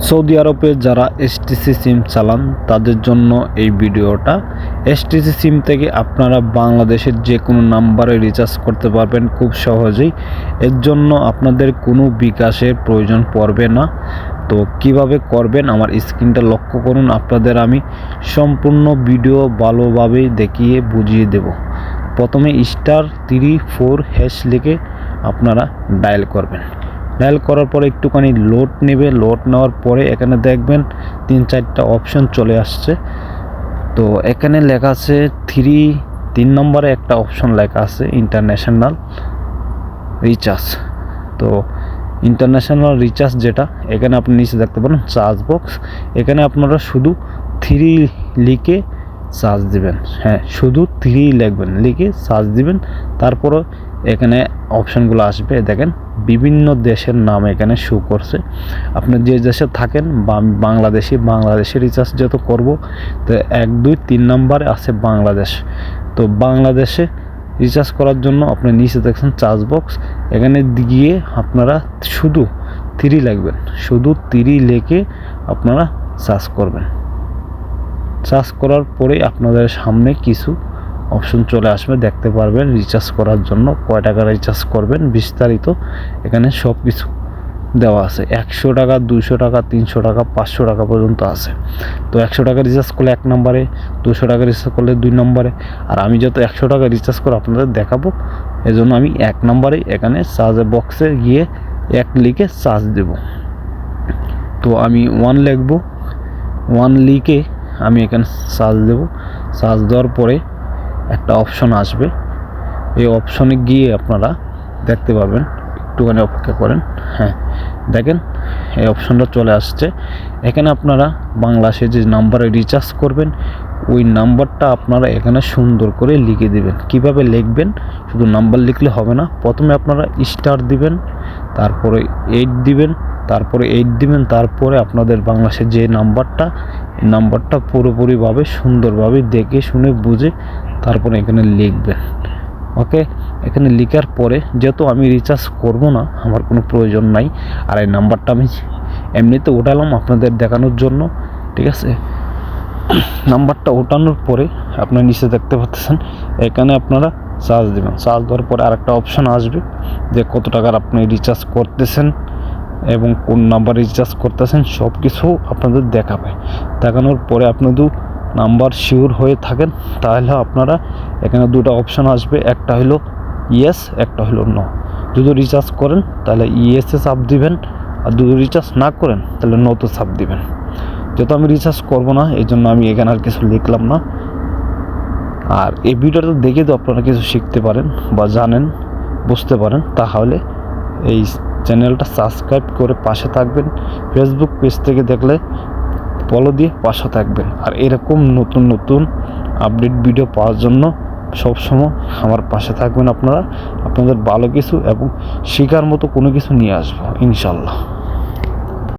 Saudi আরবে যারা STC সিম চালান তাদের জন্য এই ভিডিওটা। এসটিসি সিম থেকে আপনারা বাংলাদেশের যে কোনো নাম্বারে রিচার্জ করতে পারবেন খুব সহজেই। এর জন্য আপনাদের কোনো বিকাশের প্রয়োজন পড়বে না। তো কিভাবে করবেন আমার স্ক্রিনটা লক্ষ্য করুন, আপনাদের আমি সম্পূর্ণ ভিডিও ভালোভাবেই দেখিয়ে বুঝিয়ে দেব। প্রথমে *34# লিখে আপনারা ডায়াল করবেন। ডায়াল করার পরে একটুখানি লোড নেবে। লোড নেওয়ার পরে এখানে দেখবেন 3-4টা অপশন চলে আসছে। তো এখানে লেখা আছে 3 নম্বরে একটা অপশন লেখা আছে ইন্টারন্যাশনাল রিচার্জ। তো ইন্টারন্যাশনাল রিচার্জ যেটা, এখানে আপনি নিচে দেখতে পারেন চার্জ বক্স। এখানে আপনারা শুধু 3 লিখে চার্জ দিবেন। হ্যাঁ, শুধু 3 লিখবেন, লিখে চার্জ দিবেন। তারপরে এখানে অপশনগুলো আসবে, দেখেন বিভিন্ন দেশের নাম এখানে শো করছে। আপনি যে দেশে থাকেন, বাংলাদেশে রিচার্জ যেহেতু করব, তো 1, 2, 3 নম্বরে আছে বাংলাদেশ। তো বাংলাদেশে রিচার্জ করার জন্য আপনি নিচে দেখছেন চার্জ বক্স, এখানে গিয়ে আপনারা শুধু 3 লিখবেন। শুধু 3 লিখে আপনারা চার্জ করবেন। চার্জ করার পরে আপনাদের সামনে কিছু অপশন চলে আসবে, দেখতে পারবেন রিচার্জ করার জন্য কয় টাকা রিচার্জ করবেন বিস্তারিত এখানে সব কিছু দেওয়া আছে। 100 টাকা, 200 টাকা, 300 টাকা, 500 টাকা পর্যন্ত আছে। তো 100 টাকা রিচার্জ করলে 1 নম্বরে, 200 টাকা রিচার্জ করলে 2 নম্বরে। আর আমি যত 100 টাকা রিচার্জ করে আপনাদের দেখাবো, এজন্য আমি 1 নম্বরে এখানে চার্জ বক্সে গিয়ে 1 লিখে চার্জ দেব। তো আমি 1 লিখব, 1 লিখে আমি এখানে চার্জ দেব। চার্জ দেওয়ার পরে একটা অপশন আসবে, এই অপশনে গিয়ে আপনারা দেখতে পাবেন, একটুখানি অপেক্ষা করেন। হ্যাঁ, দেখেন এই অপশনটা চলে আসছে। এখানে আপনারা বাংলাদেশে যে নাম্বারে রিচার্জ করবেন ওই নাম্বারটা আপনারা এখানে সুন্দর করে লিখে দিবেন। কিভাবে লিখবেন, শুধু নাম্বার লিখলে হবে না। প্রথমে আপনারা স্টার দিবেন, তারপরে 8 দিবেন, তারপরে 8 দিবেন, তারপরে আপনাদের বাংলাদেশের যে নাম্বারটা, এই নাম্বারটা পুরোপুরিভাবে সুন্দরভাবে দেখে শুনে বুঝে তারপরে এখানে লিখবেন। ওকে, এখানে লেখার পরে যেহেতু আমি রিচার্জ করব না, আমার কোনো প্রয়োজন নাই, আর এই নাম্বারটা আমি এমনিতে ওঠালাম আপনাদের দেখানোর জন্য, ঠিক আছে। নাম্বারটা ওঠানোর পরে আপনার নিচে দেখতে পাচ্ছেন এখানে আপনারা চার্জ দেবেন। চার্জ দেওয়ার পরে আরেকটা অপশান আসবে যে কত টাকার আপনি রিচার্জ করতেছেন এবং কোন নাম্বার রিচার্জ করতেছেন সব কিছু আপনাদের দেখাবে। দেখানোর পরে আপনি নাম্বার শিওর হয়ে থাকেন তাহলে আপনারা এখানে 2টা অপশান আসবে, একটা হলো ইয়েস, একটা হলো নো। যদি রিচার্জ করেন তাহলে ইয়েসে চাপ দিবেন, আর যদি রিচার্জ না করেন তাহলে নোতে চাপ দিবেন। যেহেতু আমি রিচার্জ করব না এই জন্য আমি এখানে আর কিছু লিখলাম না। আর এই ভিডিওটা দেখে তো আপনারা কিছু শিখতে পারেন বা জানেন, বুঝতে পারেন, তাহলে এই চ্যানেলটা সাবস্ক্রাইব করে পাশে থাকবেন। ফেসবুক পেজ থেকে দেখলে ফলো দিয়ে পাশে থাকবেন। আর এরকম নতুন নতুন আপডেট ভিডিও পাওয়ার জন্য সবসময় আমার পাশে থাকবেন। আপনারা আপনাদের ভালো কিছু এবং শেখার মতো কোনো কিছু নিয়ে আসবো ইনশাল্লাহ।